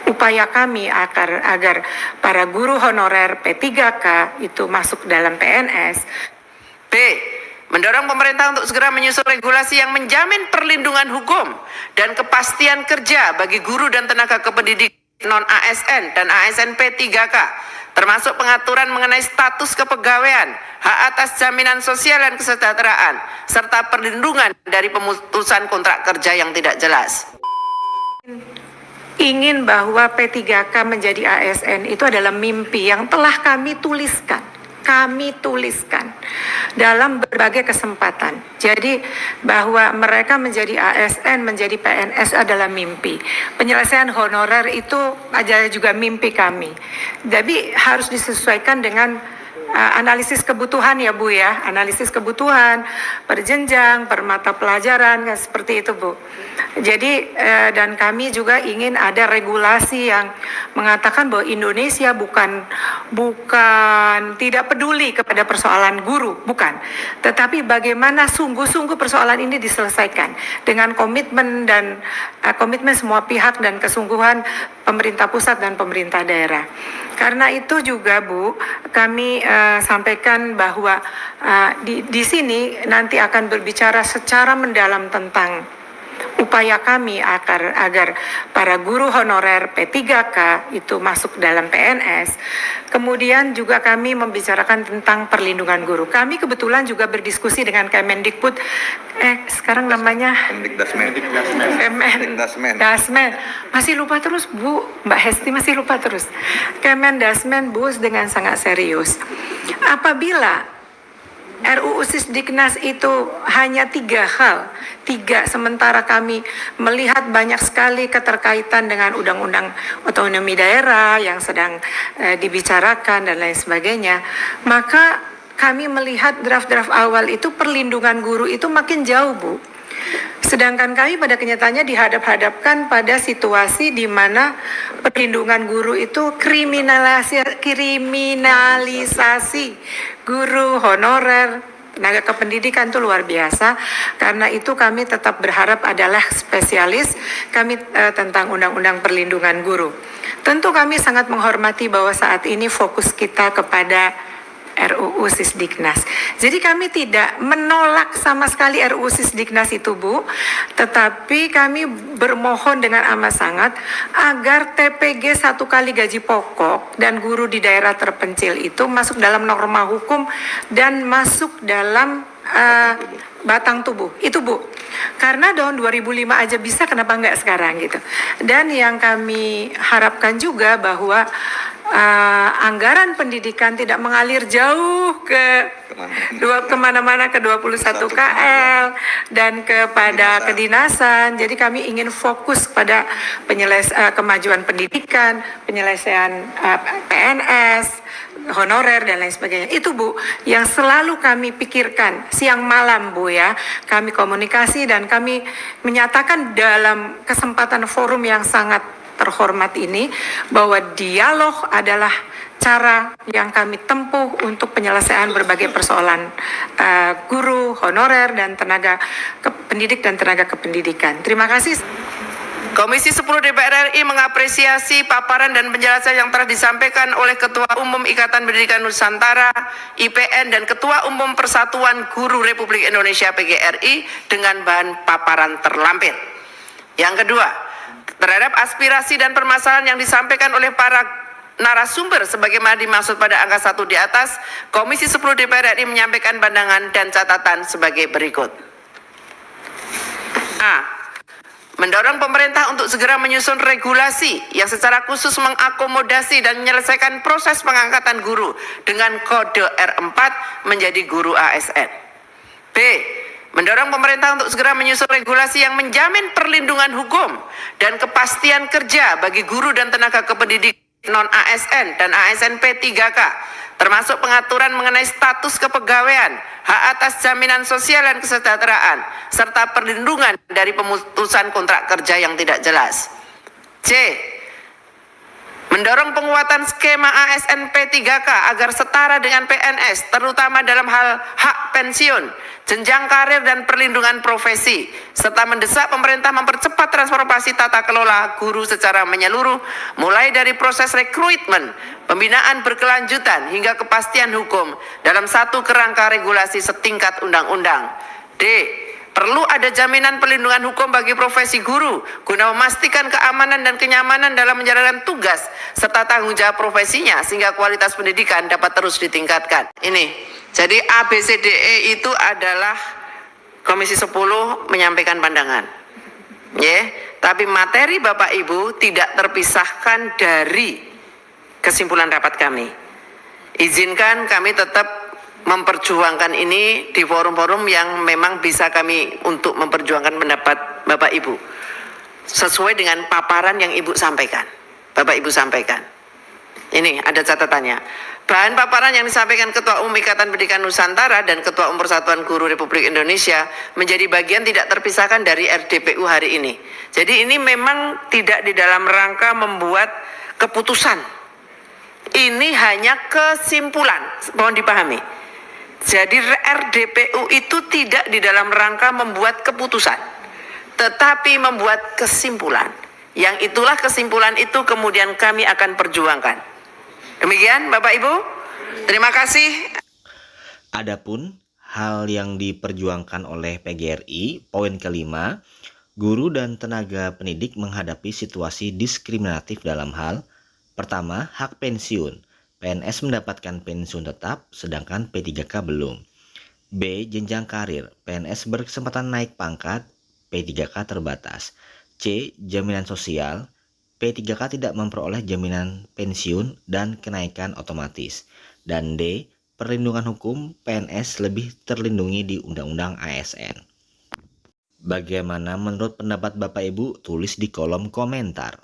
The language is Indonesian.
upaya kami agar para guru honorer P3K itu masuk dalam PNS. B. Mendorong pemerintah untuk segera menyusun regulasi yang menjamin perlindungan hukum dan kepastian kerja bagi guru dan tenaga kependidikan non-ASN dan ASN P3K, termasuk pengaturan mengenai status kepegawaian, hak atas jaminan sosial dan kesejahteraan, serta perlindungan dari pemutusan kontrak kerja yang tidak jelas. Ingin bahwa P3K menjadi ASN itu adalah mimpi yang telah kami tuliskan dalam berbagai kesempatan. Jadi bahwa mereka menjadi ASN, menjadi PNS adalah mimpi. Penyelesaian honorer itu adalah juga mimpi kami. Jadi harus disesuaikan dengan analisis kebutuhan ya Bu ya, analisis kebutuhan per jenjang, per mata pelajaran, seperti itu Bu. Jadi dan kami juga ingin ada regulasi yang mengatakan bahwa Indonesia bukan tidak peduli kepada persoalan guru, bukan. Tetapi bagaimana sungguh-sungguh persoalan ini diselesaikan dengan komitmen dan komitmen semua pihak dan kesungguhan pemerintah pusat dan pemerintah daerah. Karena itu juga Bu, kami sampaikan bahwa di sini nanti akan berbicara secara mendalam tentang upaya kami agar para guru honorer P3K itu masuk dalam PNS. Kemudian juga kami membicarakan tentang perlindungan guru. Kami kebetulan juga berdiskusi dengan Kemendikbud, sekarang namanya Dasmen. Masih lupa terus Bu, Mbak Hesti masih lupa terus. Kemendasmen Bu dengan sangat serius. Apabila RUU Sisdiknas itu hanya 3 hal, sementara kami melihat banyak sekali keterkaitan dengan Undang-Undang Otonomi Daerah yang sedang dibicarakan dan lain sebagainya, maka kami melihat draft-draft awal itu perlindungan guru itu makin jauh Bu. Sedangkan kami pada kenyataannya dihadap-hadapkan pada situasi di mana perlindungan guru itu kriminalisasi guru honorer, tenaga kependidikan itu luar biasa. Karena itu kami tetap berharap adalah spesialis kami tentang undang-undang perlindungan guru. Tentu kami sangat menghormati bahwa saat ini fokus kita kepada RUU Sisdiknas. Jadi kami tidak menolak sama sekali RUU Sisdiknas itu Bu, tetapi kami bermohon dengan amat sangat agar TPG 1 kali gaji pokok dan guru di daerah terpencil itu masuk dalam norma hukum dan masuk dalam batang tubuh. Itu Bu. Karena tahun 2005 aja bisa, kenapa enggak sekarang gitu. Dan yang kami harapkan juga bahwa anggaran pendidikan tidak mengalir jauh ke kemana-mana ke 21 KL dan kepada kedinasan. Jadi kami ingin fokus pada kemajuan pendidikan, penyelesaian PNS, honorer dan lain sebagainya. Itu Bu yang selalu kami pikirkan siang malam Bu ya. Kami komunikasi dan kami menyatakan dalam kesempatan forum yang sangat terhormat ini bahwa dialog adalah cara yang kami tempuh untuk penyelesaian berbagai persoalan guru, honorer dan tenaga pendidik dan tenaga kependidikan. Terima kasih. Komisi 10 DPR RI mengapresiasi paparan dan penjelasan yang telah disampaikan oleh Ketua Umum Ikatan Pendidikan Nusantara IPN dan Ketua Umum Persatuan Guru Republik Indonesia PGRI dengan bahan paparan terlampir. Yang kedua, terhadap aspirasi dan permasalahan yang disampaikan oleh para narasumber sebagaimana dimaksud pada angka 1 di atas, Komisi 10 DPR RI menyampaikan pandangan dan catatan sebagai berikut. A. Mendorong pemerintah untuk segera menyusun regulasi yang secara khusus mengakomodasi dan menyelesaikan proses pengangkatan guru dengan kode R4 menjadi guru ASN. B. Mendorong pemerintah untuk segera menyusun regulasi yang menjamin perlindungan hukum dan kepastian kerja bagi guru dan tenaga kependidikan non-ASN dan ASN P3K, termasuk pengaturan mengenai status kepegawaian, hak atas jaminan sosial dan kesejahteraan, serta perlindungan dari pemutusan kontrak kerja yang tidak jelas. C. mendorong penguatan skema ASN P3K agar setara dengan PNS, terutama dalam hal hak pensiun, jenjang karir dan perlindungan profesi, serta mendesak pemerintah mempercepat transformasi tata kelola guru secara menyeluruh, mulai dari proses rekrutmen, pembinaan berkelanjutan, hingga kepastian hukum dalam satu kerangka regulasi setingkat undang-undang. D. Perlu ada jaminan perlindungan hukum bagi profesi guru guna memastikan keamanan dan kenyamanan dalam menjalankan tugas serta tanggung jawab profesinya sehingga kualitas pendidikan dapat terus ditingkatkan. Ini. Jadi ABCDE itu adalah Komisi 10 menyampaikan pandangan. Ya, tapi materi Bapak Ibu tidak terpisahkan dari kesimpulan rapat kami. Izinkan kami tetap memperjuangkan ini di forum-forum yang memang bisa kami untuk memperjuangkan pendapat Bapak Ibu sesuai dengan paparan yang Ibu sampaikan. Bapak Ibu sampaikan. Ini ada catatannya. Bahan paparan yang disampaikan Ketua Umum Ikatan Pendidikan Nusantara dan Ketua Umum Persatuan Guru Republik Indonesia menjadi bagian tidak terpisahkan dari RDPU hari ini. Jadi ini memang tidak di dalam rangka membuat keputusan. Ini hanya kesimpulan. Mohon dipahami. Jadi RDPU itu tidak di dalam rangka membuat keputusan, tetapi membuat kesimpulan. Yang itulah kesimpulan itu kemudian kami akan perjuangkan. Demikian Bapak Ibu, terima kasih. Adapun hal yang diperjuangkan oleh PGRI, poin kelima, guru dan tenaga pendidik menghadapi situasi diskriminatif dalam hal pertama, hak pensiun. PNS mendapatkan pensiun tetap, sedangkan P3K belum. B. Jenjang karir. PNS berkesempatan naik pangkat, P3K terbatas. C. Jaminan sosial. P3K tidak memperoleh jaminan pensiun dan kenaikan otomatis. Dan D. Perlindungan hukum. PNS lebih terlindungi di Undang-Undang ASN. Bagaimana menurut pendapat Bapak Ibu? Tulis di kolom komentar.